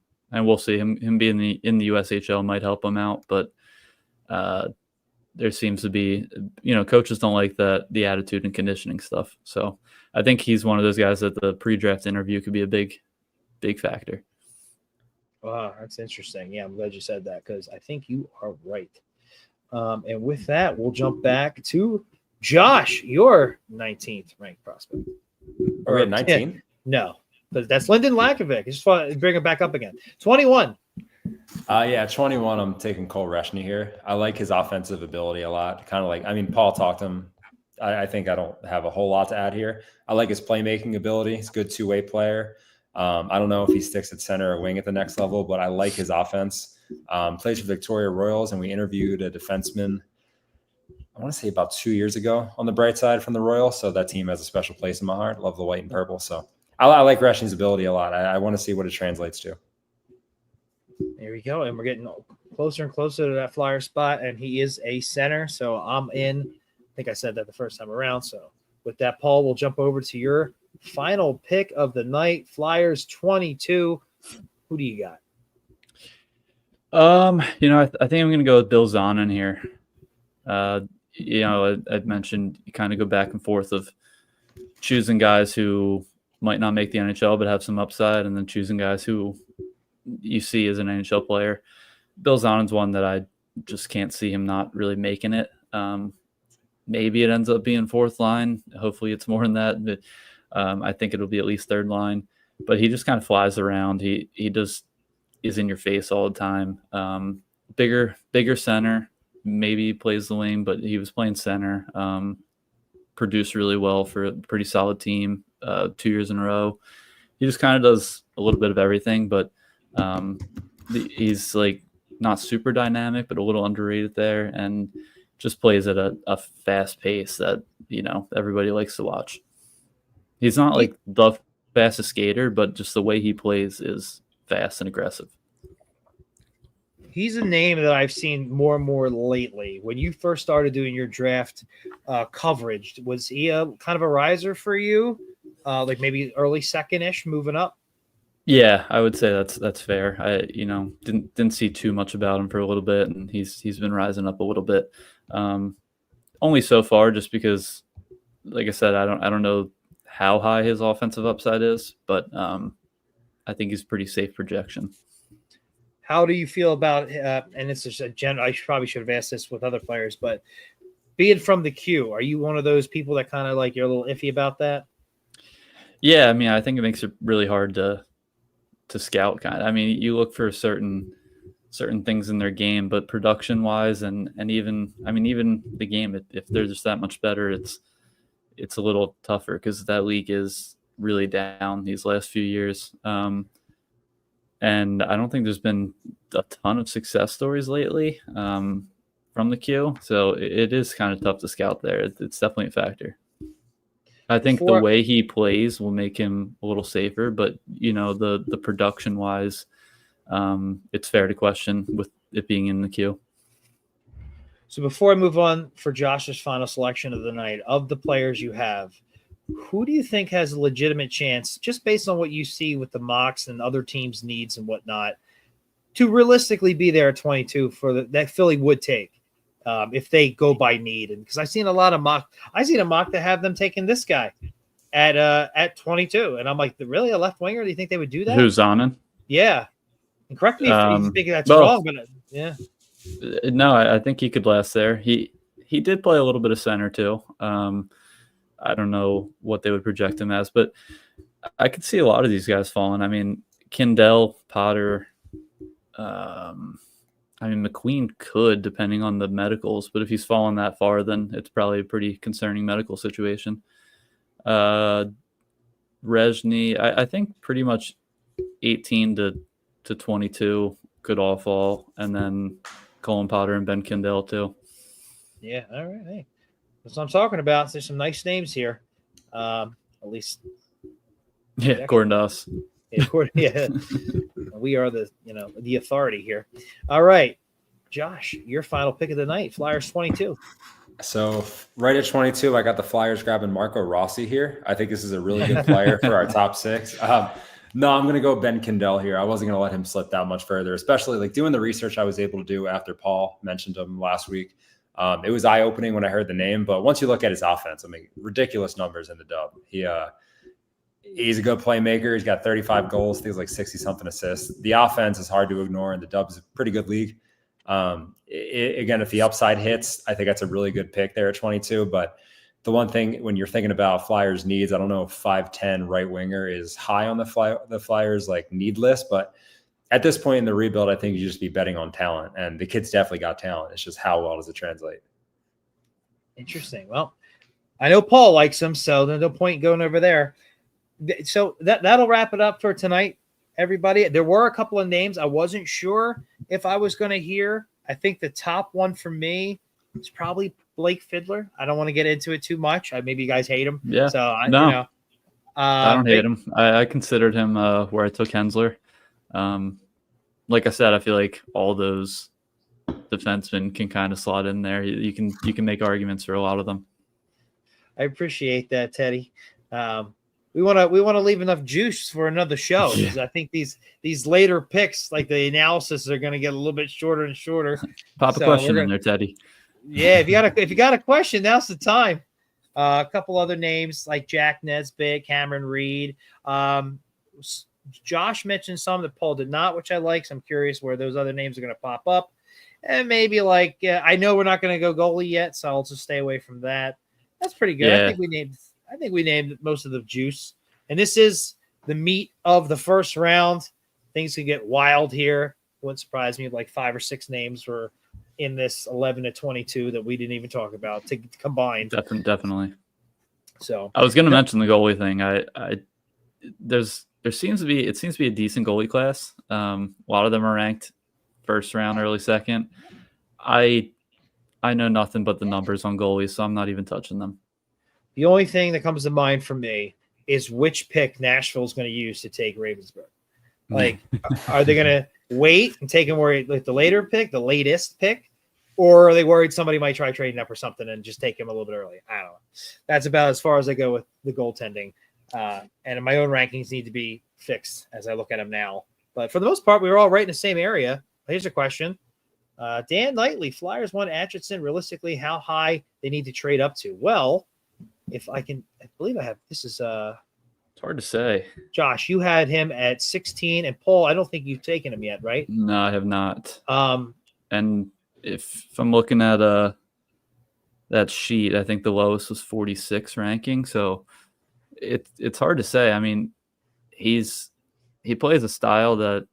we'll see. Him being in the USHL might help him out, but there seems to be, you know, coaches don't like the attitude and conditioning stuff. So I think he's one of those guys that the pre-draft interview could be a big factor. Wow, that's interesting. Yeah, I'm glad you said that because I think you are right. And with that, we'll jump back to Josh, your 19th ranked prospect. Are we at 19? No, because that's Lyndon Lakovic. Just want to bring him back up again. 21. 21. I'm taking Cole Reshny here. I like his offensive ability a lot. Kind of like, I mean, Paul talked to him. I think I don't have a whole lot to add here. I like his playmaking ability. He's a good two-way player. I don't know if he sticks at center or wing at the next level, but I like his offense. Plays for Victoria Royals, and we interviewed a defenseman, I want to say about 2 years ago on the bright side from the Royals. So that team has a special place in my heart. Love the white and purple. So I like Reshny's ability a lot. I want to see what it translates to. There we go. And we're getting closer and closer to that flyer spot, and he is a center. So I'm in. I think I said that the first time around. So with that, Paul, we'll jump over to your final pick of the night, Flyers 22. Who do you got? You know, I think I'm going to go with Bill Zonin here. You know, I'd mentioned you kind of go back and forth of choosing guys who might not make the NHL but have some upside, and then choosing guys who you see as an NHL player. Bill Zonin's one that I just can't see him not really making it. Maybe it ends up being fourth line. Hopefully it's more than that. But, I think it'll be at least third line. But he just kind of flies around. He just is in your face all the time. Bigger center. Maybe he plays the wing, but he was playing center. Produced really well for a pretty solid team 2 years in a row. He just kind of does a little bit of everything, but he's like not super dynamic, but a little underrated there, and just plays at a fast pace that, you know, everybody likes to watch. He's not like the fastest skater, but just the way he plays is fast and aggressive. He's a name that I've seen more and more lately. When you first started doing your draft coverage, was he a kind of a riser for you? Like maybe early second-ish, moving up? Yeah, I would say that's fair. I, you know, didn't see too much about him for a little bit, and he's been rising up a little bit. Only so far, just because, like I said, I don't know how high his offensive upside is, but I think he's pretty safe projection. How do you feel about, and it's just a general, I probably should have asked this with other players, but being from the Q, are you one of those people that kind of like you're a little iffy about that? Yeah, I mean, I think it makes it really hard to scout kind of. I mean, you look for certain things in their game, but production wise and even the game, if they're just that much better, it's it's a little tougher because that league is really down these last few years. And I don't think there's been a ton of success stories lately from the Q. So it is kind of tough to scout there. It's definitely a factor. I think the way he plays will make him a little safer, but the production wise, it's fair to question with it being in the queue. So before I move on for Josh's final selection of the night, of the players you have, who do you think has a legitimate chance, just based on what you see with the mocks and other teams' needs and whatnot, to realistically be there at 22 for that Philly would take if they go by need? And because I've seen a lot of I seen a mock to have them taking this guy at 22, and I'm like, really, a left winger? Do you think they would do that? Who's Zonin? Yeah, and correct me if you think that's wrong, but yeah. No, I think he could last there. He did play a little bit of center too. I don't know what they would project him as, but I could see a lot of these guys falling. I mean, Kindell, Potter. McQueen could, depending on the medicals, but if he's fallen that far, then it's probably a pretty concerning medical situation. Rezny, I think pretty much 18 to 22 could all fall, and then Colin Potter and Ben Kindell too. Yeah, all right. Hey, that's what I'm talking about. There's some nice names here. At least, yeah, according to us. Yeah, we are the authority here. All right, Josh, your final pick of the night, Flyers 22. So right at 22, I got the Flyers grabbing Marco Rossi here. I think this is a really good player for our top six. No, I'm going to go Ben Kindell here. I wasn't going to let him slip that much further, especially like doing the research I was able to do after Paul mentioned him last week. It was eye-opening when I heard the name, but once you look at his offense, I mean, ridiculous numbers in the dub. He's a good playmaker. He's got 35 goals, things like 60-something assists. The offense is hard to ignore, and the dub is a pretty good league. Again, if the upside hits, I think that's a really good pick there at 22. But the one thing when you're thinking about Flyers needs, I don't know if 5'10" right winger is high on the Flyers like need list, but at this point in the rebuild, I think you just be betting on talent, and the kid's definitely got talent. It's just how well does it translate? Interesting. Well, I know Paul likes him, so there's no point going over there. So that'll wrap it up for tonight, everybody. There were a couple of names I wasn't sure if I was going to hear. I think the top one for me is probably Blake Fiddler. I don't want to get into it too much. Maybe you guys hate him. Yeah. So I don't hate him. I considered him where I took Hensler. Like I said, I feel like all those defensemen can kind of slot in there. You can make arguments for a lot of them. I appreciate that, Teddy. We want to leave enough juice for another show, because I think these later picks, like the analysis, are going to get a little bit shorter and shorter. Pop a question in there, Teddy. Yeah, if you got a question, now's the time. A couple other names like Jack Nesbitt, Cameron Reed. Josh mentioned some that Paul did not, which I like. So I'm curious where those other names are going to pop up. And maybe I know we're not going to go goalie yet, so I'll just stay away from that. That's pretty good. Yeah. I think we named most of the juice. And this is the meat of the first round. Things can get wild here. Wouldn't surprise me if like 5 or 6 names were in this 11 to 22 that we didn't even talk about to combine. Definitely. So I was going to mention the goalie thing. It seems to be a decent goalie class. A lot of them are ranked first round, early second. I know nothing but the numbers on goalies, so I'm not even touching them. The only thing that comes to mind for me is which pick Nashville's going to use to take Ravensburg. Like, are they going to wait and take him where like the later pick, the latest pick, or are they worried somebody might try trading up or something and just take him a little bit early? I don't know. That's about as far as I go with the goaltending. And my own rankings need to be fixed as I look at them now. But for the most part, we were all right in the same area. Here's a question. Dan Knightley, Flyers want Atchison. Realistically, how high they need to trade up to? Well, I believe I have. This is it's hard to say. Josh, you had him at 16, and Paul, I don't think you've taken him yet, right? No, I have not. And if I'm looking at that sheet, I think the lowest was 46 ranking. So it's hard to say. I mean, he plays a style that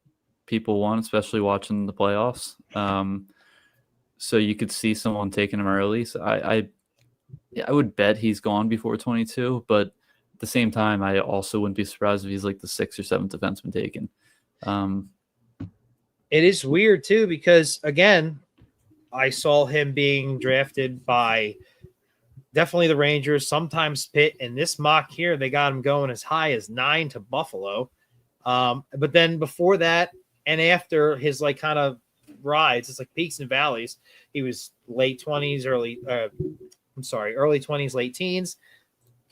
people want, especially watching the playoffs. So you could see someone taking him early. So Yeah, I would bet he's gone before 22, but at the same time, I also wouldn't be surprised if he's like the 6th or 7th defenseman taken. It is weird too, because again, I saw him being drafted by definitely the Rangers, sometimes Pitt. In this mock here, they got him going as high as 9 to Buffalo. But then before that, and after his like kind of rides, it's like peaks and valleys. He was late 20s, early 20s, late teens.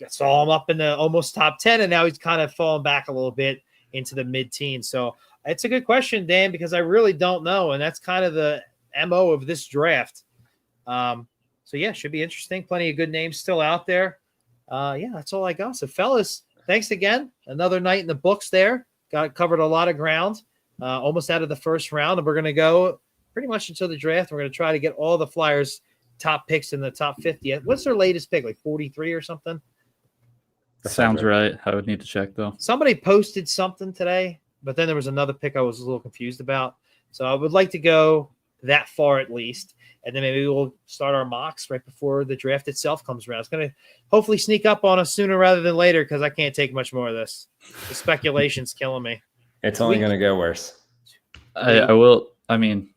Saw him up in the almost top 10, and now he's kind of fallen back a little bit into the mid-teens. So it's a good question, Dan, because I really don't know, and that's kind of the MO of this draft. So yeah, should be interesting. Plenty of good names still out there. Yeah, that's all I got. So fellas, thanks again. Another night in the books there. Covered a lot of ground, almost out of the first round, and we're going to go pretty much until the draft. We're going to try to get all the Flyers' top picks in the top 50. What's their latest pick, like 43 or something? That sounds right. I would need to check, though. Somebody posted something today, but then there was another pick I was a little confused about. So I would like to go that far at least, and then maybe we'll start our mocks right before the draft itself comes around. It's going to hopefully sneak up on us sooner rather than later, because I can't take much more of this. The speculation's killing me. It's only going to get worse. I will. I mean,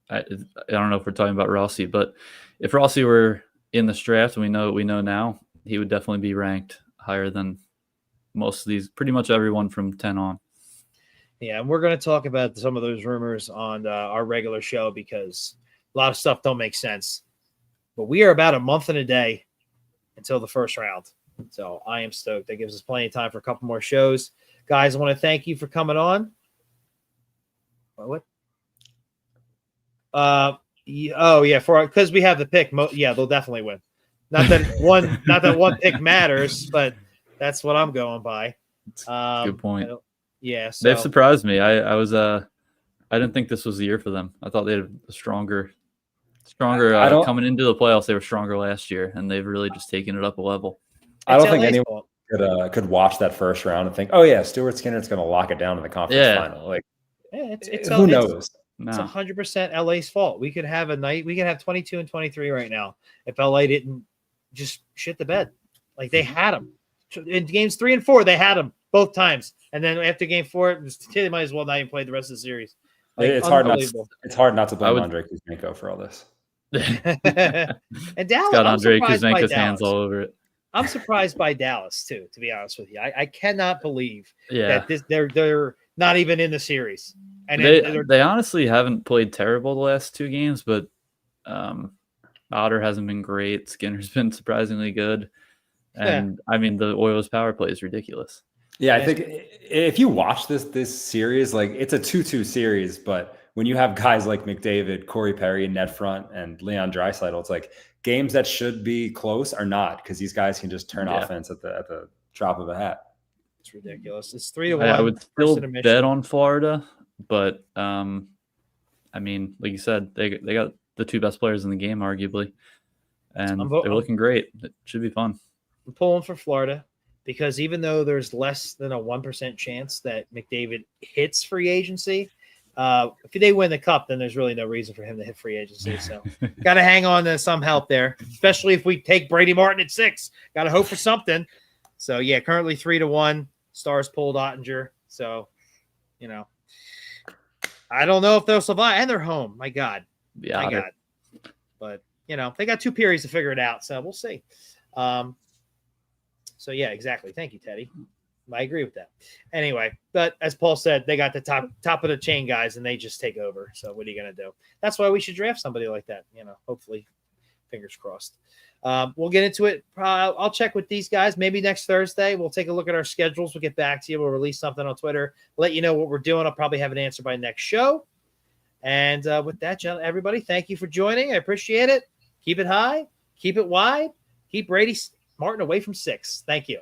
I don't know if we're talking about Rossi, but if Rossi were in this draft, and we know now, he would definitely be ranked higher than most of these, pretty much everyone from 10 on. Yeah, and we're going to talk about some of those rumors on our regular show, because a lot of stuff don't make sense. But we are about a month and a day until the first round. So I am stoked. That gives us plenty of time for a couple more shows. Guys, I want to thank you for coming on. What? Oh yeah, because we have the pick. Yeah, they'll definitely win. Not that one pick matters, but that's what I'm going by. Good point. Yeah, so. They've surprised me. I didn't think this was the year for them. I thought they had a stronger coming into the playoffs. They were stronger last year, and they've really just taken it up a level. I don't think anyone could watch that first round and think, oh yeah, Stuart Skinner's going to lock it down in the conference final. Like, who knows? It's 100% LA's fault. We could have 22 and 23 right now if LA didn't just shit the bed. Like, they had them in games 3 and 4. They had them both times, and then after game 4, they might as well not even play the rest of the series. Like, it's hard not to blame Andrei Kuzmenko for all this. And Dallas got Andrei Kuzmenko's hands all over it. I'm surprised by Dallas too, to be honest with you. I cannot believe that they're not even in the series. And they honestly haven't played terrible the last 2 games, but Otter hasn't been great. Skinner's been surprisingly good. And I mean, the Oilers' power play is ridiculous. Yeah, I think if you watch this series, like, it's a 2-2 series, but when you have guys like McDavid, Corey Perry in net front, and Leon Draisaitl, it's like games that should be close are not, because these guys can just turn offense at the drop of a hat. It's ridiculous. It's 3-1. I would still bet on Florida, but I mean, like you said, they got the 2 best players in the game, arguably, and they're looking great. It should be fun. I'm pulling for Florida, because even though there's less than a 1% chance that McDavid hits free agency, if they win the cup, then there's really no reason for him to hit free agency. So got to hang on to some help there, especially if we take Brady Martin at 6. Got to hope for something. So yeah, currently 3-1. Stars pulled Ottinger. So, I don't know if they'll survive, and they're home. My God. Yeah. But they got 2 periods to figure it out. So we'll see. So yeah, exactly. Thank you, Teddy. I agree with that. Anyway, but as Paul said, they got the top of the chain guys, and they just take over. So what are you going to do? That's why we should draft somebody like that. Hopefully, fingers crossed. We'll get into it. I'll check with these guys. Maybe next Thursday, we'll take a look at our schedules. We'll get back to you. We'll release something on Twitter. Let you know what we're doing. I'll probably have an answer by next show. And with that, everybody, thank you for joining. I appreciate it. Keep it high. Keep it wide. Keep Brady Martin away from 6. Thank you.